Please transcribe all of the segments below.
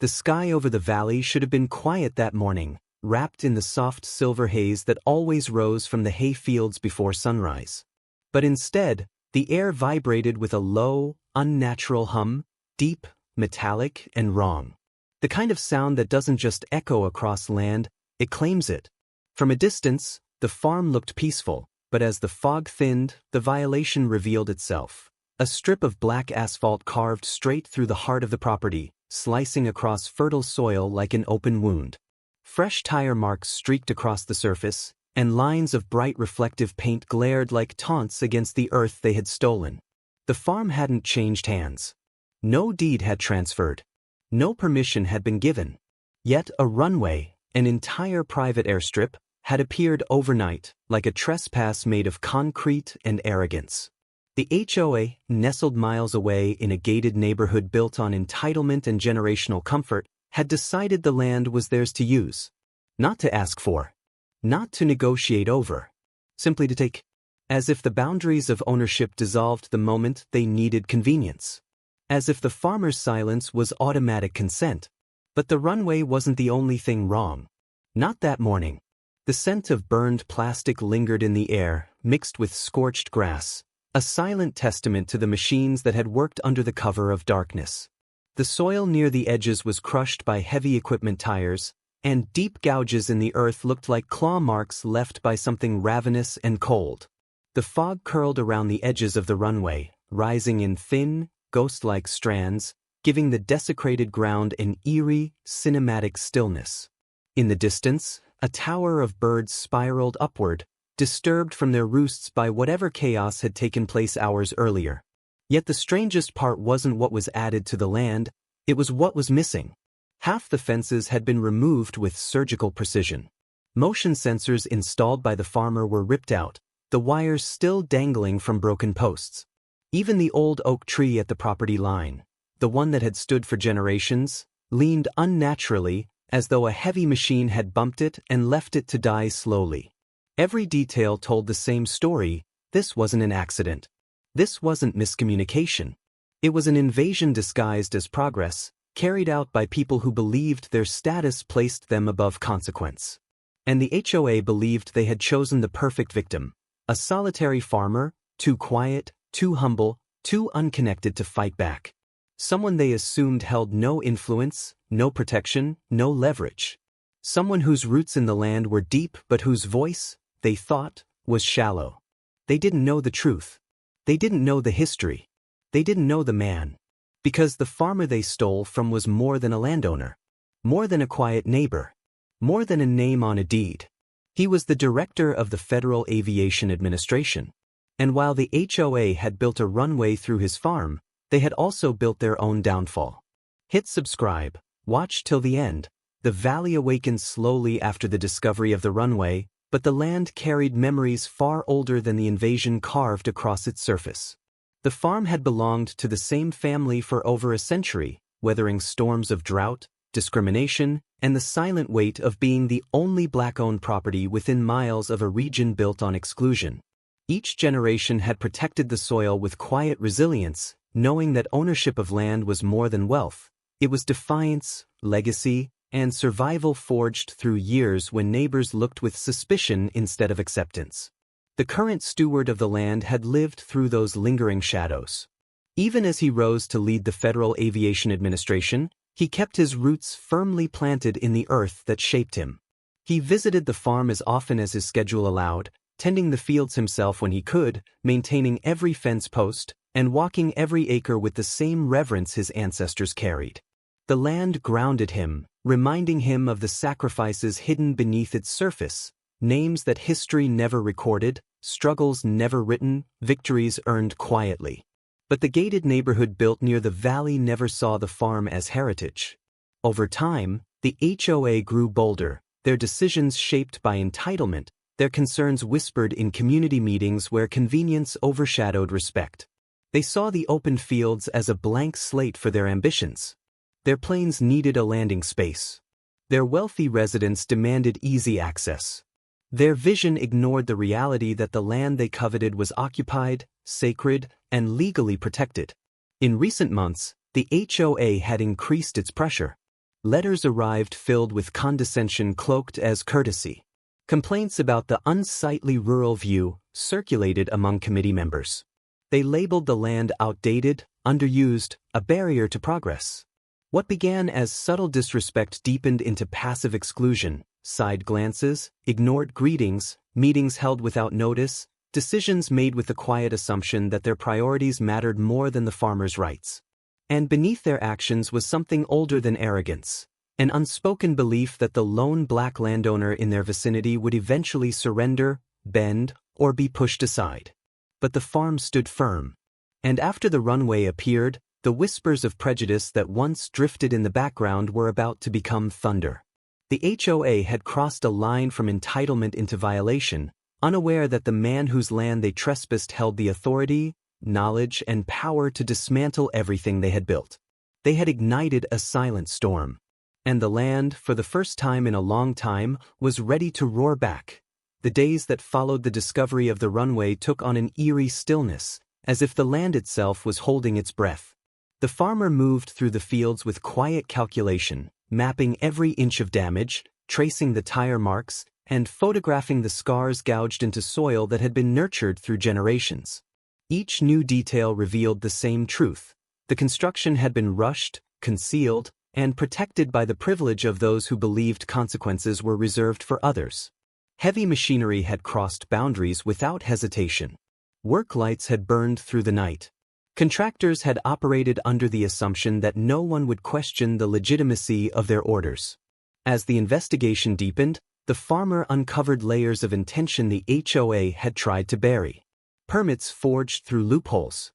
The sky over the valley should have been quiet that morning, wrapped in the soft silver haze that always rose from the hay fields before sunrise. But instead, the air vibrated with a low, unnatural hum, deep, metallic, and wrong. The kind of sound that doesn't just echo across land, it claims it. From a distance, the farm looked peaceful, but as the fog thinned, the violation revealed itself. A strip of black asphalt carved straight through the heart of the property, slicing across fertile soil like an open wound. Fresh tire marks streaked across the surface, and lines of bright reflective paint glared like taunts against the earth they had stolen. The farm hadn't changed hands. No deed had transferred. No permission had been given. Yet a runway, an entire private airstrip, had appeared overnight, like a trespass made of concrete and arrogance. The HOA, nestled miles away in a gated neighborhood built on entitlement and generational comfort, had decided the land was theirs to use. Not to ask for. Not to negotiate over. Simply to take. As if the boundaries of ownership dissolved the moment they needed convenience. As if the farmer's silence was automatic consent. But the runway wasn't the only thing wrong. Not that morning. The scent of burned plastic lingered in the air, mixed with scorched grass, a silent testament to the machines that had worked under the cover of darkness. The soil near the edges was crushed by heavy equipment tires, and deep gouges in the earth looked like claw marks left by something ravenous and cold. The fog curled around the edges of the runway, rising in thin, ghost-like strands, giving the desecrated ground an eerie, cinematic stillness. In the distance, a tower of birds spiraled upward, disturbed from their roosts by whatever chaos had taken place hours earlier. Yet the strangest part wasn't what was added to the land, it was what was missing. Half the fences had been removed with surgical precision. Motion sensors installed by the farmer were ripped out, the wires still dangling from broken posts. Even the old oak tree at the property line, the one that had stood for generations, leaned unnaturally, as though a heavy machine had bumped it and left it to die slowly. Every detail told the same story. This wasn't an accident. This wasn't miscommunication. It was an invasion disguised as progress, carried out by people who believed their status placed them above consequence. And the HOA believed they had chosen the perfect victim, a solitary farmer, too quiet, too humble, too unconnected to fight back. Someone they assumed held no influence, no protection, no leverage. Someone whose roots in the land were deep but whose voice, they thought, was shallow. They didn't know the truth. They didn't know the history. They didn't know the man. Because the farmer they stole from was more than a landowner. More than a quiet neighbor. More than a name on a deed. He was the director of the Federal Aviation Administration. And while the HOA had built a runway through his farm, they had also built their own downfall. Hit subscribe, watch till the end. The valley awakened slowly after the discovery of the runway, but the land carried memories far older than the invasion carved across its surface. The farm had belonged to the same family for over a century, weathering storms of drought, discrimination, and the silent weight of being the only black-owned property within miles of a region built on exclusion. Each generation had protected the soil with quiet resilience, knowing that ownership of land was more than wealth. It was defiance, legacy, and survival forged through years when neighbors looked with suspicion instead of acceptance. The current steward of the land had lived through those lingering shadows. Even as he rose to lead the Federal Aviation Administration, he kept his roots firmly planted in the earth that shaped him. He visited the farm as often as his schedule allowed, tending the fields himself when he could, maintaining every fence post, and walking every acre with the same reverence his ancestors carried. The land grounded him, reminding him of the sacrifices hidden beneath its surface, names that history never recorded, struggles never written, victories earned quietly. But the gated neighborhood built near the valley never saw the farm as heritage. Over time, the HOA grew bolder, their decisions shaped by entitlement, their concerns whispered in community meetings where convenience overshadowed respect. They saw the open fields as a blank slate for their ambitions. Their planes needed a landing space. Their wealthy residents demanded easy access. Their vision ignored the reality that the land they coveted was occupied, sacred, and legally protected. In recent months, the HOA had increased its pressure. Letters arrived filled with condescension cloaked as courtesy. Complaints about the unsightly rural view circulated among committee members. They labeled the land outdated, underused, a barrier to progress. What began as subtle disrespect deepened into passive exclusion, side glances, ignored greetings, meetings held without notice, decisions made with the quiet assumption that their priorities mattered more than the farmers' rights. And beneath their actions was something older than arrogance, an unspoken belief that the lone black landowner in their vicinity would eventually surrender, bend, or be pushed aside. But the farm stood firm. And after the runway appeared, the whispers of prejudice that once drifted in the background were about to become thunder. The HOA had crossed a line from entitlement into violation, unaware that the man whose land they trespassed held the authority, knowledge, and power to dismantle everything they had built. They had ignited a silent storm. And the land, for the first time in a long time, was ready to roar back. The days that followed the discovery of the runway took on an eerie stillness, as if the land itself was holding its breath. The farmer moved through the fields with quiet calculation, mapping every inch of damage, tracing the tire marks, and photographing the scars gouged into soil that had been nurtured through generations. Each new detail revealed the same truth. The construction had been rushed, concealed, and protected by the privilege of those who believed consequences were reserved for others. Heavy machinery had crossed boundaries without hesitation. Work lights had burned through the night. Contractors had operated under the assumption that no one would question the legitimacy of their orders. As the investigation deepened, the farmer uncovered layers of intention the HOA had tried to bury. Permits forged through loopholes.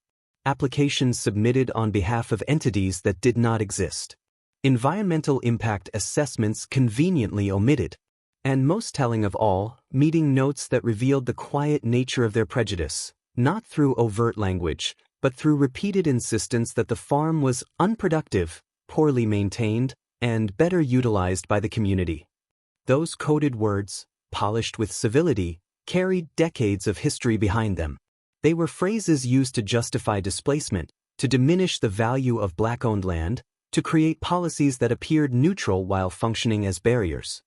Applications submitted on behalf of entities that did not exist. Environmental impact assessments conveniently omitted. And most telling of all, meeting notes that revealed the quiet nature of their prejudice, not through overt language, but through repeated insistence that the farm was unproductive, poorly maintained, and better utilized by the community. Those coded words, polished with civility, carried decades of history behind them. They were phrases used to justify displacement, to diminish the value of black-owned land, to create policies that appeared neutral while functioning as barriers.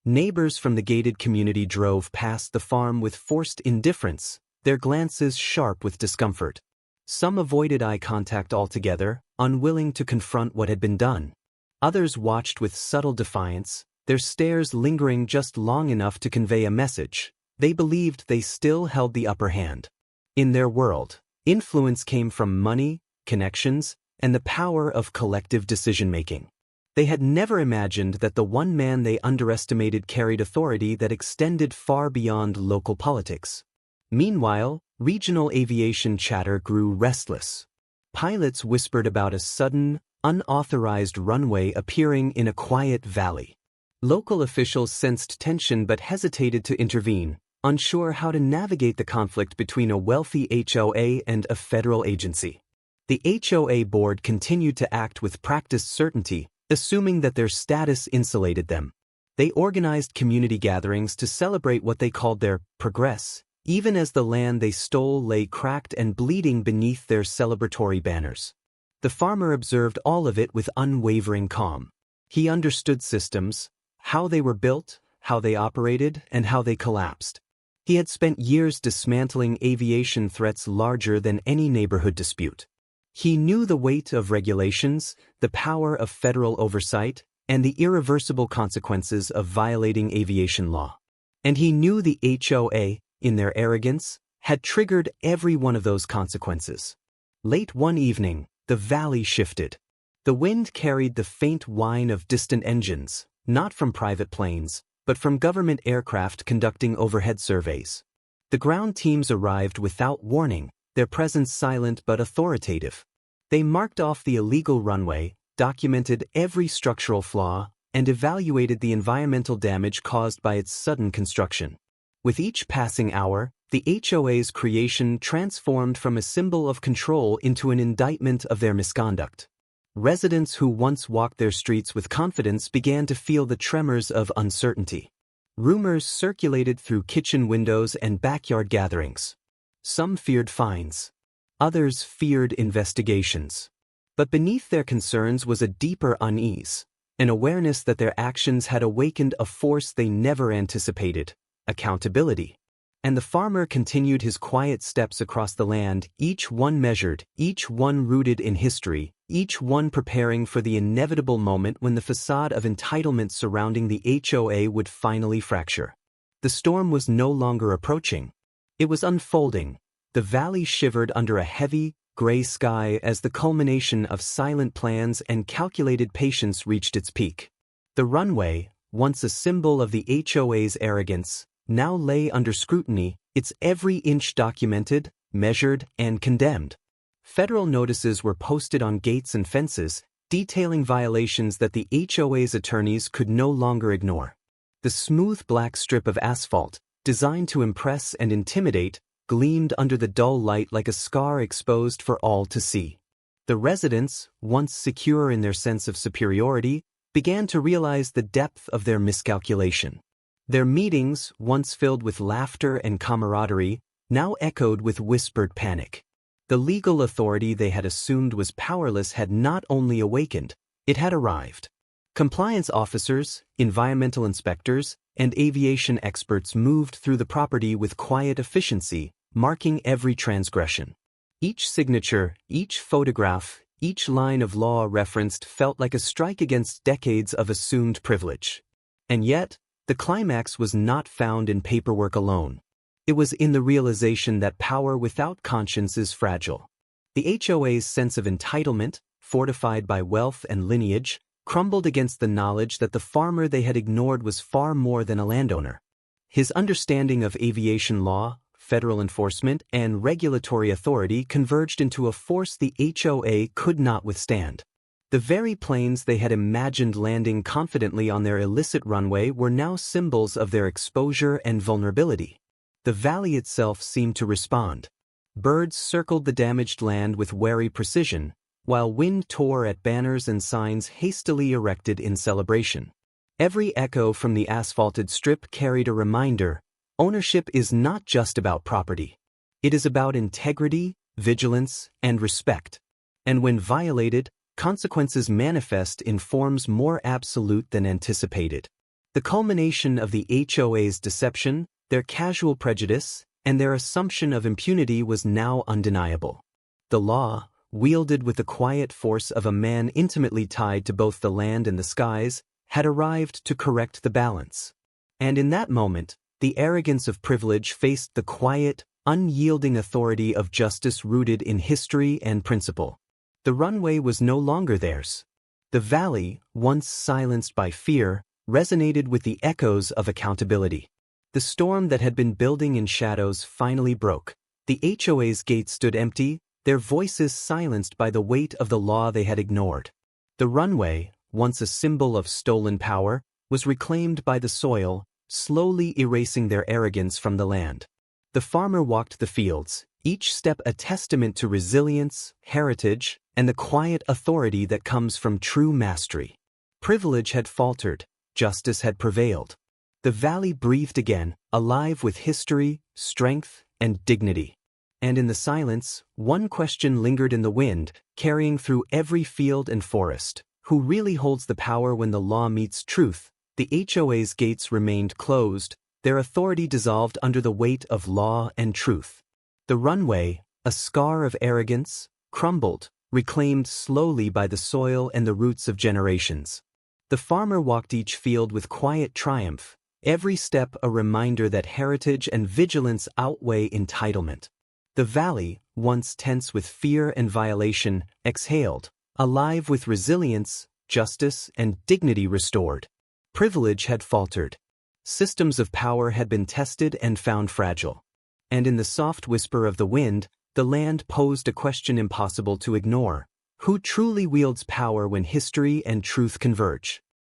Neighbors from the gated community drove past the farm with forced indifference, their glances sharp with discomfort. Some avoided eye contact altogether, unwilling to confront what had been done. Others watched with subtle defiance, their stares lingering just long enough to convey a message. They believed they still held the upper hand. In their world, influence came from money, connections, and the power of collective decision-making. They had never imagined that the one man they underestimated carried authority that extended far beyond local politics. Meanwhile, regional aviation chatter grew restless. Pilots whispered about a sudden, unauthorized runway appearing in a quiet valley. Local officials sensed tension but hesitated to intervene, unsure how to navigate the conflict between a wealthy HOA and a federal agency. The HOA board continued to act with practiced certainty, assuming that their status insulated them. They organized community gatherings to celebrate what they called their progress, even as the land they stole lay cracked and bleeding beneath their celebratory banners. The farmer observed all of it with unwavering calm. He understood systems, how they were built, how they operated, and how they collapsed. He had spent years dismantling aviation threats larger than any neighborhood dispute. He knew the weight of regulations, the power of federal oversight, and the irreversible consequences of violating aviation law. And he knew the HOA, in their arrogance, had triggered every one of those consequences. Late one evening, the valley shifted. The wind carried the faint whine of distant engines, not from private planes, but from government aircraft conducting overhead surveys. The ground teams arrived without warning, their presence silent but authoritative. They marked off the illegal runway, documented every structural flaw, and evaluated the environmental damage caused by its sudden construction. With each passing hour, the HOA's creation transformed from a symbol of control into an indictment of their misconduct. Residents who once walked their streets with confidence began to feel the tremors of uncertainty. Rumors circulated through kitchen windows and backyard gatherings. Some feared fines. Others feared investigations. But beneath their concerns was a deeper unease. an awareness that their actions had awakened a force they never anticipated: accountability. And the farmer continued his quiet steps across the land, each one measured, each one rooted in history, each one preparing for the inevitable moment when the facade of entitlement surrounding the HOA would finally fracture. The storm was no longer approaching. It was unfolding. The valley shivered under a heavy, gray sky as the culmination of silent plans and calculated patience reached its peak. The runway, once a symbol of the HOA's arrogance, now lay under scrutiny, its every inch documented, measured, and condemned. Federal notices were posted on gates and fences, detailing violations that the HOA's attorneys could no longer ignore. The smooth black strip of asphalt, designed to impress and intimidate, gleamed under the dull light like a scar exposed for all to see. The residents, once secure in their sense of superiority, began to realize the depth of their miscalculation. Their meetings, once filled with laughter and camaraderie, now echoed with whispered panic. The legal authority they had assumed was powerless had not only awakened, it had arrived. Compliance officers, environmental inspectors, and aviation experts moved through the property with quiet efficiency, marking every transgression. Each signature, each photograph, each line of law referenced felt like a strike against decades of assumed privilege. And yet, the climax was not found in paperwork alone. It was in the realization that power without conscience is fragile. The HOA's sense of entitlement, fortified by wealth and lineage, crumbled against the knowledge that the farmer they had ignored was far more than a landowner. His understanding of aviation law, federal enforcement, and regulatory authority converged into a force the HOA could not withstand. The very planes they had imagined landing confidently on their illicit runway were now symbols of their exposure and vulnerability. The valley itself seemed to respond. Birds circled the damaged land with wary precision, while wind tore at banners and signs hastily erected in celebration. Every echo from the asphalted strip carried a reminder: ownership is not just about property. It is about integrity, vigilance, and respect. And when violated, consequences manifest in forms more absolute than anticipated. The culmination of the HOA's deception, their casual prejudice, and their assumption of impunity was now undeniable. The law, wielded with the quiet force of a man intimately tied to both the land and the skies, had arrived to correct the balance. And in that moment, the arrogance of privilege faced the quiet, unyielding authority of justice rooted in history and principle. The runway was no longer theirs. The valley, once silenced by fear, resonated with the echoes of accountability. The storm that had been building in shadows finally broke. The HOA's gates stood empty, their voices silenced by the weight of the law they had ignored. The runway, once a symbol of stolen power, was reclaimed by the soil, slowly erasing their arrogance from the land. The farmer walked the fields, each step a testament to resilience, heritage, and the quiet authority that comes from true mastery. Privilege had faltered, justice had prevailed. The valley breathed again, alive with history, strength, and dignity. And in the silence, one question lingered in the wind, carrying through every field and forest: who really holds the power when the law meets truth? The HOA's gates remained closed, their authority dissolved under the weight of law and truth. The runway, a scar of arrogance, crumbled, reclaimed slowly by the soil and the roots of generations. The farmer walked each field with quiet triumph, every step a reminder that heritage and vigilance outweigh entitlement. The valley, once tense with fear and violation, exhaled, alive with resilience, justice, and dignity restored. Privilege had faltered. Systems of power had been tested and found fragile. And in the soft whisper of the wind, the land posed a question impossible to ignore: who truly wields power when history and truth converge?